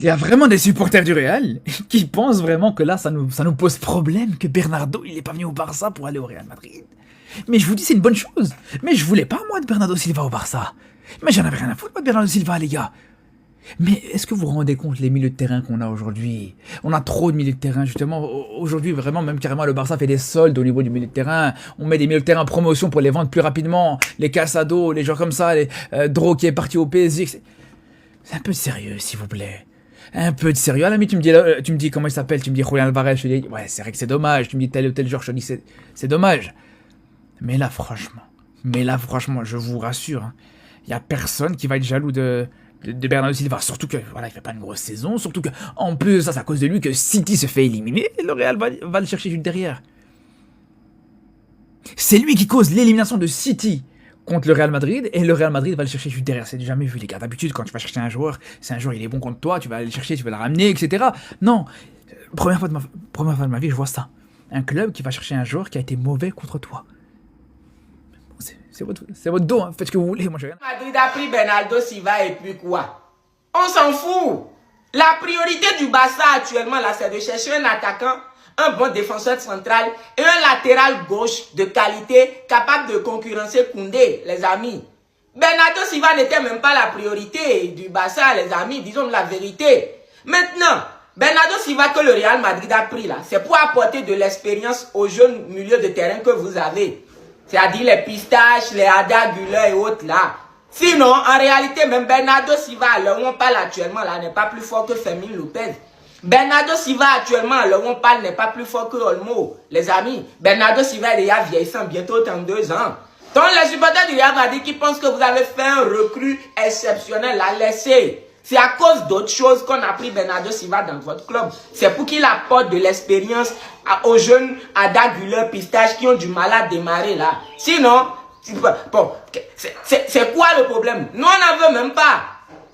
Il y a vraiment des supporters du Real qui pensent vraiment que là, ça nous pose problème que Bernardo, il est pas venu au Barça pour aller au Real Madrid. Mais je vous dis, c'est une bonne chose. Mais je voulais pas, moi, de Bernardo Silva au Barça. Mais j'en avais rien à foutre, moi, de Bernardo Silva, les gars. Mais est-ce que vous vous rendez compte les milieux de terrain qu'on a aujourd'hui? On a trop de milieux de terrain, justement. Aujourd'hui, vraiment, même carrément, le Barça fait des soldes au niveau du milieu de terrain. On met des milieux de terrain en promotion pour les vendre plus rapidement. Les Casado, les joueurs comme ça, les Dro qui est parti au PSG. C'est un peu de sérieux, s'il vous plaît. Un peu de sérieux. À la limite, tu me dis comment il s'appelle, tu me dis Julian Alvarez, je te dis, ouais, c'est vrai que c'est dommage. Tu me dis tel ou tel joueur, je te dis, c'est dommage. Mais là, franchement, je vous rassure, hein, y a personne qui va être jaloux de Bernardo Silva. Surtout que, voilà, il fait pas une grosse saison. Surtout que, en plus, ça, c'est à cause de lui que City se fait éliminer et le Real va le chercher juste derrière. C'est lui qui cause l'élimination de City contre le Real Madrid et le Real Madrid va le chercher juste derrière. C'est jamais vu, les gars. D'habitude, quand tu vas chercher un joueur, c'est un joueur, il est bon contre toi, tu vas aller le chercher, tu vas le ramener, etc. Non, première fois de ma vie, je vois ça. Un club qui va chercher un joueur qui a été mauvais contre toi. C'est votre dos, hein. Faites ce que vous voulez, moi je rien. Madrid a pris Bernardo Silva et puis quoi? On s'en fout. La priorité du Barça actuellement là, c'est de chercher un attaquant, un bon défenseur central et un latéral gauche de qualité capable de concurrencer Koundé, les amis. Bernardo Silva n'était même pas la priorité du Barça, les amis, disons la vérité. Maintenant, Bernardo Silva que le Real Madrid a pris là, c'est pour apporter de l'expérience aux jeunes milieux de terrain que vous avez. C'est-à-dire les pistaches, les Arda Güler et autres là. Sinon, en réalité, même Bernardo Silva, à l'heure où on parle actuellement, là, n'est pas plus fort que Fermin Lopez. Bernardo Silva, actuellement, à l'heure où on parle, n'est pas plus fort que Olmo. Les amis, Bernardo Silva est déjà vieillissant, bientôt 32 ans. Donc, les supporters du Real Madrid qui pensent que vous avez fait un recrue exceptionnel, à laisser. C'est à cause d'autres choses qu'on a pris Bernardo Silva dans votre club. C'est pour qu'il apporte de l'expérience aux jeunes Arda Güler, pistaches qui ont du mal à démarrer là. Sinon, bon, c'est quoi le problème? Nous, on n'en veut même pas.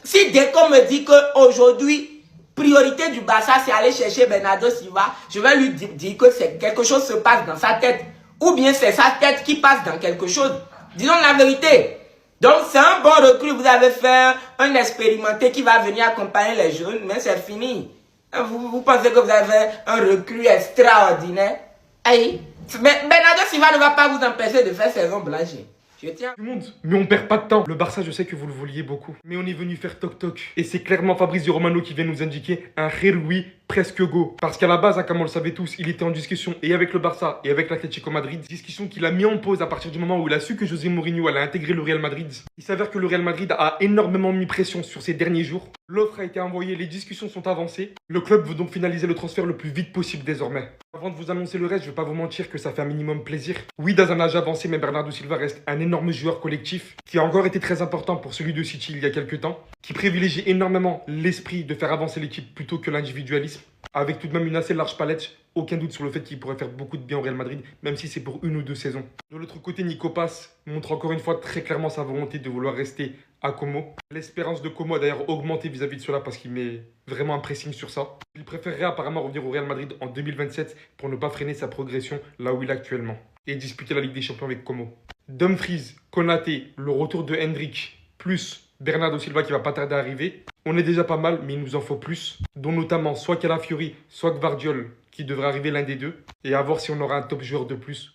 Si dès qu'on me dit qu'aujourd'hui, priorité du Barça, c'est aller chercher Bernardo Silva, je vais lui dire que quelque chose se passe dans sa tête. Ou bien c'est sa tête qui passe dans quelque chose. Disons la vérité. Donc c'est un bon recrue, vous avez fait un expérimenté qui va venir accompagner les jeunes, mais c'est fini. Vous pensez que vous avez un recrue extraordinaire? Aïe. Mais Bernardo Silva ne va pas vous empêcher de faire saison blanche. Je tiens. Tout le monde, mais on perd pas de temps. Le Barça, je sais que vous le vouliez beaucoup. Mais on est venu faire toc-toc. Et c'est clairement Fabrizio Romano qui vient nous indiquer un Louis presque go. Parce qu'à la base, hein, comme on le savait tous, il était en discussion et avec le Barça et avec l'Atlético Madrid. Discussion qu'il a mis en pause à partir du moment où il a su que José Mourinho allait intégrer le Real Madrid. Il s'avère que le Real Madrid a énormément mis pression sur ces derniers jours. L'offre a été envoyée, les discussions sont avancées. Le club veut donc finaliser le transfert le plus vite possible désormais. Avant de vous annoncer le reste, je vais pas vous mentir que ça fait un minimum plaisir. Oui, dans un âge avancé, mais Bernardo Silva reste un énorme joueur collectif qui a encore été très important pour celui de City il y a quelques temps, qui privilégie énormément l'esprit de faire avancer l'équipe plutôt que l'individualisme, avec tout de même une assez large palette, aucun doute sur le fait qu'il pourrait faire beaucoup de bien au Real Madrid, même si c'est pour 1 ou 2 saisons. De l'autre côté, Nico Paz montre encore une fois très clairement sa volonté de vouloir rester à Como. L'espérance de Como a d'ailleurs augmenté vis-à-vis de cela parce qu'il met vraiment un pressing sur ça. Il préférerait apparemment revenir au Real Madrid en 2027 pour ne pas freiner sa progression là où il est actuellement et disputer la Ligue des Champions avec Como. Dumfries, Konaté, le retour de Hendrick, plus Bernardo Silva qui va pas tarder à arriver. On est déjà pas mal, mais il nous en faut plus, dont notamment soit Calafiori, soit Gvardiol, qui devrait arriver l'un des deux, et à voir si on aura un top joueur de plus.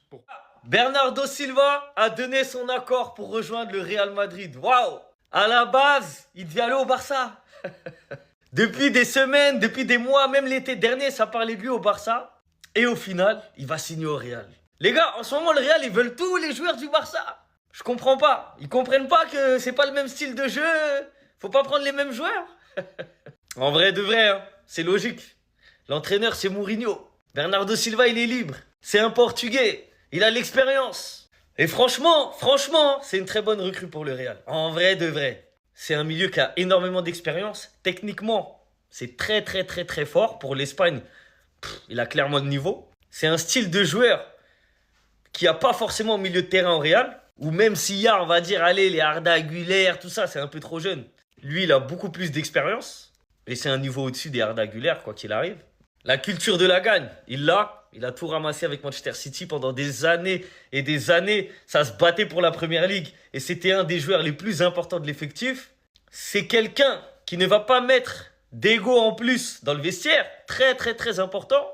Bernardo Silva a donné son accord pour rejoindre le Real Madrid. Waouh! À la base, il devait aller au Barça. Depuis des semaines, depuis des mois, même l'été dernier, ça parlait de lui au Barça. Et au final, il va signer au Real. Les gars, en ce moment, le Real, ils veulent tous les joueurs du Barça. Je comprends pas. Ils comprennent pas que c'est pas le même style de jeu. Faut pas prendre les mêmes joueurs. En vrai de vrai, hein, c'est logique. L'entraîneur, c'est Mourinho. Bernardo Silva, il est libre. C'est un Portugais. Il a l'expérience. Et franchement, c'est une très bonne recrue pour le Real. En vrai de vrai. C'est un milieu qui a énormément d'expérience. Techniquement, c'est très fort. Pour l'Espagne, il a clairement le niveau. C'est un style de joueur qui a pas forcément au milieu de terrain au Real. Ou même s'il y a, on va dire, allez, les Arda Güler, tout ça, c'est un peu trop jeune. Lui, il a beaucoup plus d'expérience. Et c'est un niveau au-dessus des Arda Güler, quoi qu'il arrive. La culture de la gagne, il l'a. Il a tout ramassé avec Manchester City pendant des années et des années. Ça se battait pour la Première Ligue. Et c'était un des joueurs les plus importants de l'effectif. C'est quelqu'un qui ne va pas mettre d'ego en plus dans le vestiaire. Très, très, très important.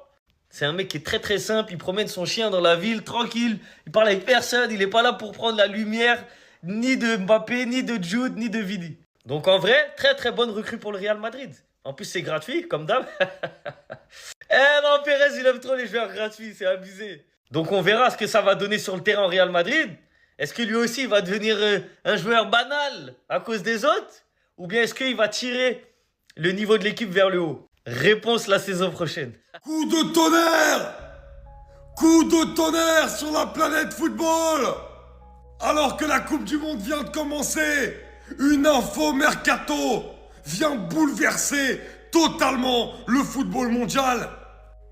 C'est un mec qui est très, très simple. Il promène son chien dans la ville, tranquille. Il parle avec personne. Il n'est pas là pour prendre la lumière, ni de Mbappé, ni de Jude, ni de Vidi. Donc en vrai, très, très bonne recrue pour le Real Madrid. En plus, c'est gratuit, comme d'hab. Eh non, Pérez, il aime trop les joueurs gratuits. C'est abusé. Donc on verra ce que ça va donner sur le terrain au Real Madrid. Est-ce que lui aussi va devenir un joueur banal à cause des autres? Ou bien est-ce qu'il va tirer le niveau de l'équipe vers le haut? Réponse la saison prochaine. Coup de tonnerre! Coup de tonnerre sur la planète football! Alors que la Coupe du Monde vient de commencer, une info mercato vient bouleverser totalement le football mondial.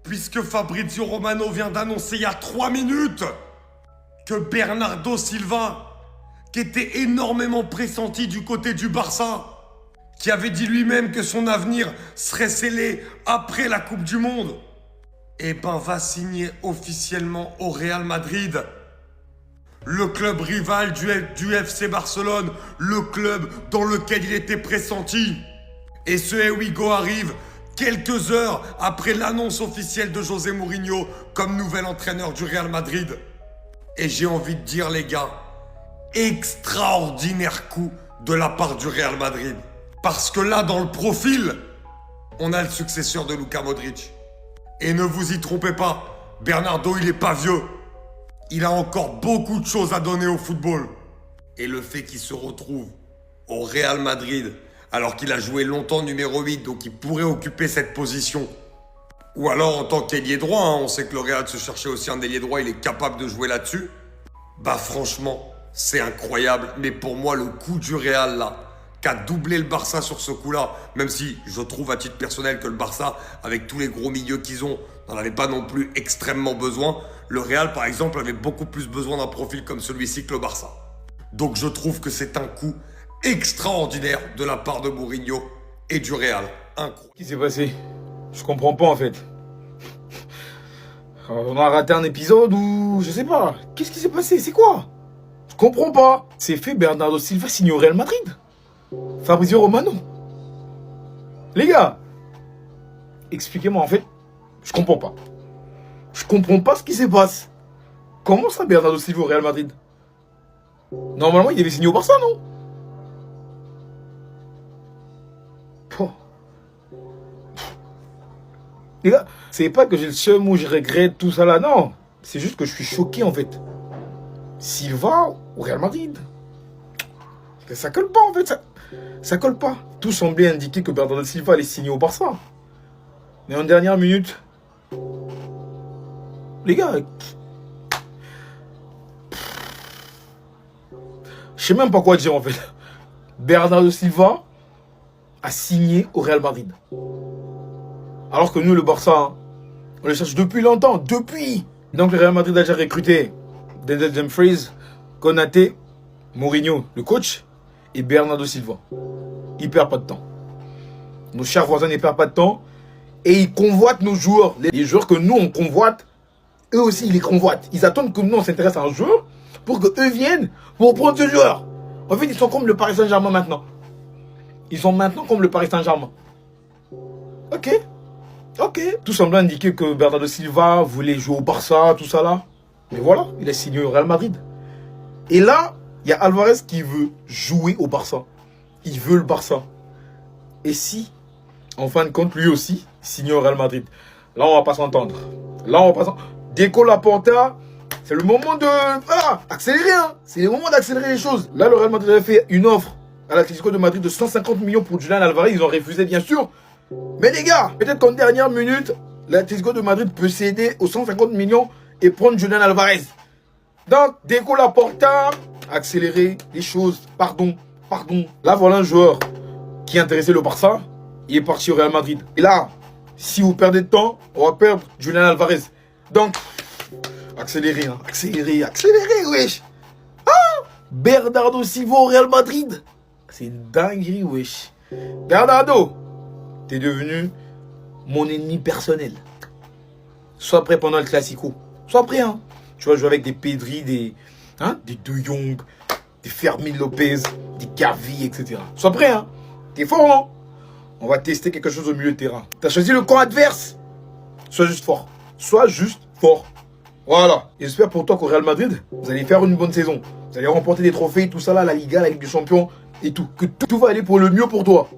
Puisque Fabrizio Romano vient d'annoncer il y a 3 minutes que Bernardo Silva, qui était énormément pressenti du côté du Barça, qui avait dit lui-même que son avenir serait scellé après la Coupe du Monde, va signer officiellement au Real Madrid. Le club rival du FC Barcelone, le club dans lequel il était pressenti. Et ce Ewigo arrive quelques heures après l'annonce officielle de José Mourinho comme nouvel entraîneur du Real Madrid. Et j'ai envie de dire, les gars, extraordinaire coup de la part du Real Madrid. Parce que là, dans le profil, on a le successeur de Luka Modric. Et ne vous y trompez pas, Bernardo, il est pas vieux. Il a encore beaucoup de choses à donner au football. Et le fait qu'il se retrouve au Real Madrid, alors qu'il a joué longtemps numéro 8, donc il pourrait occuper cette position. Ou alors en tant qu'ailier droit, on sait que le Real se cherchait aussi un ailier droit, il est capable de jouer là-dessus. Bah franchement, c'est incroyable. Mais pour moi, le coup du Real là, qui a doublé le Barça sur ce coup-là, même si je trouve à titre personnel que le Barça, avec tous les gros milieux qu'ils ont, n'en avait pas non plus extrêmement besoin. Le Real, par exemple, avait beaucoup plus besoin d'un profil comme celui-ci que le Barça. Donc je trouve que c'est un coup extraordinaire de la part de Mourinho et du Real. Incroyable. Qu'est-ce qui s'est passé? Je comprends pas en fait. On a raté un épisode ou je sais pas. Qu'est-ce qui s'est passé? C'est quoi? Je comprends pas. C'est fait, Bernardo Silva signe au Real Madrid. Fabrizio Romano. Les gars, expliquez-moi en fait. Je comprends pas. Je comprends pas ce qui se passe. Comment ça, Bernardo Silva au Real Madrid? Normalement, il devait signer au Barça, non? Oh. Les gars, c'est pas que j'ai le seum ou je regrette tout ça là, non. C'est juste que je suis choqué en fait. Silva au Real Madrid. Ça colle pas en fait, ça colle pas. Tout semblait indiquer que Bernardo Silva allait signer au Barça. Mais en dernière minute, les gars, je sais même pas quoi dire en fait. Bernardo Silva a signé au Real Madrid. Alors que nous, le Barça, on le cherche depuis longtemps, depuis. Donc le Real Madrid a déjà recruté Denzel Dumfries, Konaté, Mourinho, le coach, et Bernardo Silva. Ils perdent pas de temps. Nos chers voisins ne perdent pas de temps. Et ils convoitent nos joueurs. Les joueurs que nous, on convoite, eux aussi, ils les convoitent. Ils attendent que nous, on s'intéresse à un joueur pour qu'eux viennent pour prendre ce joueur. En fait, ils sont comme le Paris Saint-Germain maintenant. Ils sont maintenant comme le Paris Saint-Germain. Ok. Tout semblait indiquer que Bernardo Silva voulait jouer au Barça, tout ça là. Mais voilà, il a signé au Real Madrid. Et là, il y a Alvarez qui veut jouer au Barça. Il veut le Barça. Et si, en fin de compte, lui aussi, signe au Real Madrid. Là, on va pas s'entendre. Déco Laporta, c'est le moment de accélérer. Hein. C'est le moment d'accélérer les choses. Là, le Real Madrid avait fait une offre à l'Atlético de Madrid de 150 millions pour Julián Alvarez. Ils ont refusé, bien sûr. Mais les gars, peut-être qu'en dernière minute, l'Atlético de Madrid peut céder aux 150 millions et prendre Julián Alvarez. Donc, Déco Laporta, accélérer les choses. Pardon. Là, voilà un joueur qui intéressait le Barça. Il est parti au Real Madrid. Et là, si vous perdez de temps, on va perdre Julián Alvarez. Donc, accélérer, wesh. Bernardo Silva au Real Madrid. C'est une dinguerie, wesh. Bernardo, t'es devenu mon ennemi personnel. Sois prêt pendant le Classico. Sois prêt, hein. Tu vas jouer avec des Pedri, des De Jong, des Fermin Lopez, des Gavi, etc. Sois prêt, hein. T'es fort, hein. On va tester quelque chose au milieu de terrain. T'as choisi le camp adverse. Sois juste fort. Sois juste fort. Voilà. J'espère pour toi qu'au Real Madrid, vous allez faire une bonne saison. Vous allez remporter des trophées, tout ça là, la Liga, la Ligue des Champions et tout. Que tout va aller pour le mieux pour toi.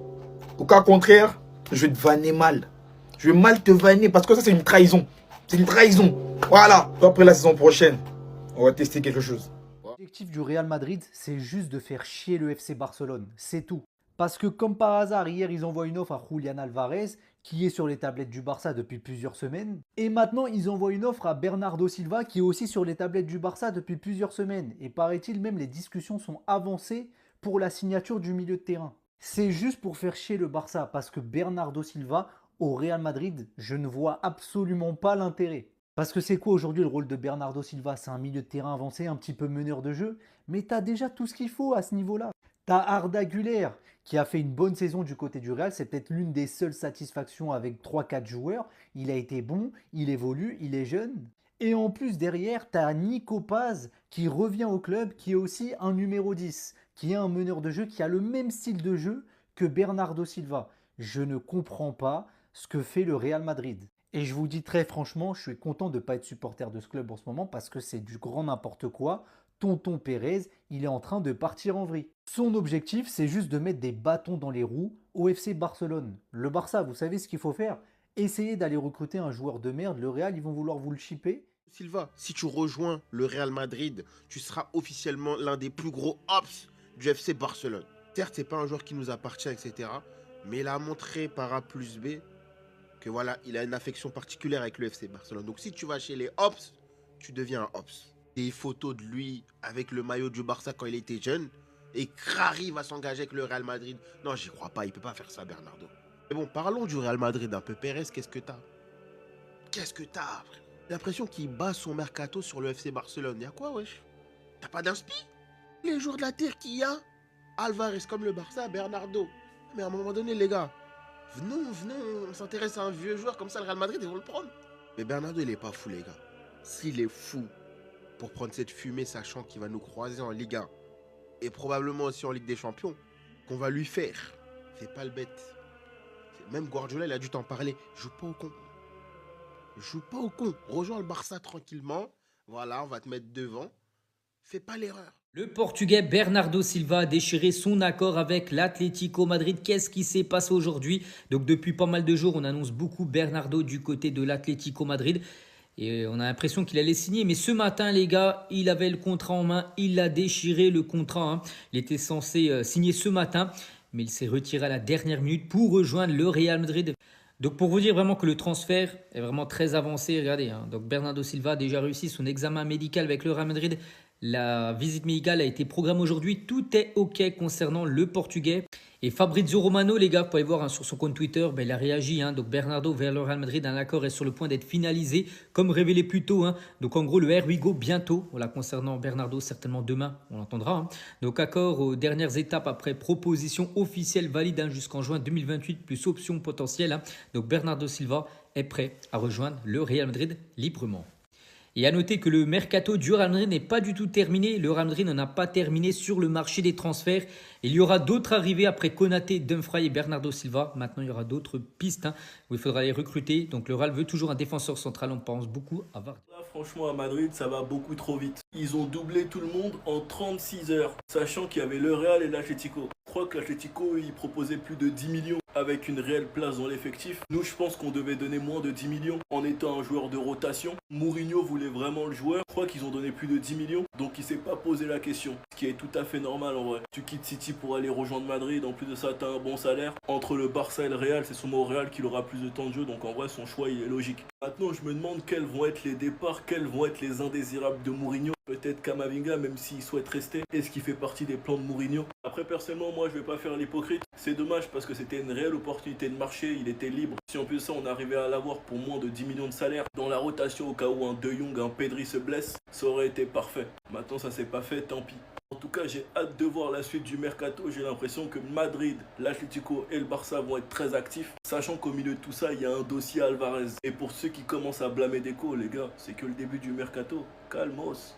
Au cas contraire, je vais te vanner mal. Je vais mal te vanner parce que ça c'est une trahison. C'est une trahison. Voilà. Après la saison prochaine, on va tester quelque chose. L'objectif du Real Madrid, c'est juste de faire chier le FC Barcelone. C'est tout. Parce que comme par hasard, hier, ils envoient une offre à Julián Álvarez, qui est sur les tablettes du Barça depuis plusieurs semaines. Et maintenant, ils envoient une offre à Bernardo Silva, qui est aussi sur les tablettes du Barça depuis plusieurs semaines. Et paraît-il, même les discussions sont avancées pour la signature du milieu de terrain. C'est juste pour faire chier le Barça, parce que Bernardo Silva, au Real Madrid, je ne vois absolument pas l'intérêt. Parce que c'est quoi aujourd'hui le rôle de Bernardo Silva? C'est un milieu de terrain avancé, un petit peu meneur de jeu, mais t'as déjà tout ce qu'il faut à ce niveau-là. T'as Arda Güler qui a fait une bonne saison du côté du Real, c'est peut-être l'une des seules satisfactions avec 3-4 joueurs. Il a été bon, il évolue, il est jeune. Et en plus derrière, t'as Nico Paz qui revient au club, qui est aussi un numéro 10, qui est un meneur de jeu, qui a le même style de jeu que Bernardo Silva. Je ne comprends pas ce que fait le Real Madrid. Et je vous dis très franchement, je suis content de ne pas être supporter de ce club en ce moment parce que c'est du grand n'importe quoi. Tonton Pérez, il est en train de partir en vrille. Son objectif, c'est juste de mettre des bâtons dans les roues au FC Barcelone. Le Barça, vous savez ce qu'il faut faire? Essayez d'aller recruter un joueur de merde. Le Real, ils vont vouloir vous le chipper. Silva, si tu rejoins le Real Madrid, tu seras officiellement l'un des plus gros ops du FC Barcelone. Certes, c'est pas un joueur qui nous appartient, etc. Mais il a montré par A plus B que voilà, il a une affection particulière avec le FC Barcelone. Donc si tu vas chez les Ops, tu deviens un Ops. Des photos de lui avec le maillot du Barça quand il était jeune et qu'arrive à s'engager avec le Real Madrid. Non, j'y crois pas, il peut pas faire ça, Bernardo. Mais bon, parlons du Real Madrid un peu. Pérez, qu'est-ce que t'as? Qu'est-ce que t'as? J'ai l'impression qu'il bat son mercato sur le FC Barcelone. Y'a quoi, wesh? T'as pas d'inspi? Les jours de la terre qu'il y a, Alvarez comme le Barça, Bernardo. Mais à un moment donné, les gars, venons, on s'intéresse à un vieux joueur comme ça, le Real Madrid, ils vont le prendre. Mais Bernardo, il est pas fou, les gars. S'il est fou pour prendre cette fumée, sachant qu'il va nous croiser en Ligue 1 et probablement aussi en Ligue des Champions, qu'on va lui faire, fais pas le bête. Même Guardiola, il a dû t'en parler. Joue pas au con. Joue pas au con. Rejoins le Barça tranquillement. Voilà, on va te mettre devant. Fais pas l'erreur. Le Portugais Bernardo Silva a déchiré son accord avec l'Atlético Madrid. Qu'est-ce qui s'est passé aujourd'hui? Donc depuis pas mal de jours, on annonce beaucoup Bernardo du côté de l'Atlético Madrid. Et on a l'impression qu'il allait signer. Mais ce matin, les gars, il avait le contrat en main. Il a déchiré le contrat. Il était censé signer ce matin. Mais il s'est retiré à la dernière minute pour rejoindre le Real Madrid. Donc pour vous dire vraiment que le transfert est vraiment très avancé, regardez. Donc Bernardo Silva a déjà réussi son examen médical avec le Real Madrid. La visite médicale a été programmée aujourd'hui. Tout est OK concernant le Portugais. Et Fabrizio Romano, les gars, vous pouvez voir sur son compte Twitter, il a réagi. Donc Bernardo vers le Real Madrid, un accord est sur le point d'être finalisé, comme révélé plus tôt. Donc en gros, le Here We Go bientôt. Voilà, concernant Bernardo, certainement demain, on l'entendra. Donc accord aux dernières étapes après proposition officielle valide jusqu'en juin 2028, plus option potentielle. Donc Bernardo Silva est prêt à rejoindre le Real Madrid librement. Et à noter que le mercato du Real Madrid n'est pas du tout terminé. Le Real Madrid n'en a pas terminé sur le marché des transferts. Il y aura d'autres arrivées après Konaté, Dumfries et Bernardo Silva. Maintenant, il y aura d'autres pistes où il faudra les recruter. Donc le Real veut toujours un défenseur central. On pense beaucoup à Vardy. Là, franchement, à Madrid, ça va beaucoup trop vite. Ils ont doublé tout le monde en 36 heures, sachant qu'il y avait le Real et l'Atlético. Je crois que l'Atlético, il proposait plus de 10 millions avec une réelle place dans l'effectif. Nous, je pense qu'on devait donner moins de 10 millions en étant un joueur de rotation. Mourinho voulait vraiment le joueur. Je crois qu'ils ont donné plus de 10 millions, donc il s'est pas posé la question. Ce qui est tout à fait normal en vrai. Tu quittes City pour aller rejoindre Madrid, en plus de ça, tu as un bon salaire. Entre le Barça et le Real, c'est sûrement au Real qu'il aura plus de temps de jeu, donc en vrai, son choix, il est logique. Maintenant, je me demande quels vont être les départs, quels vont être les indésirables de Mourinho. Peut-être Camavinga, même s'il souhaite rester. Est-ce qu'il fait partie des plans de Mourinho? Après, personnellement, moi, je vais pas faire l'hypocrite. C'est dommage parce que c'était une réelle opportunité de marché. Il était libre. Si en plus de ça, on arrivait à l'avoir pour moins de 10 millions de salaire dans la rotation au cas où un De Jong, un Pedri se blesse, ça aurait été parfait. Maintenant, ça s'est pas fait, tant pis. En tout cas, j'ai hâte de voir la suite du mercato. J'ai l'impression que Madrid, l'Atlético et le Barça vont être très actifs. Sachant qu'au milieu de tout ça, il y a un dossier Alvarez. Et pour ceux qui commencent à blâmer Deco, les gars, c'est que le début du mercato. Calmos.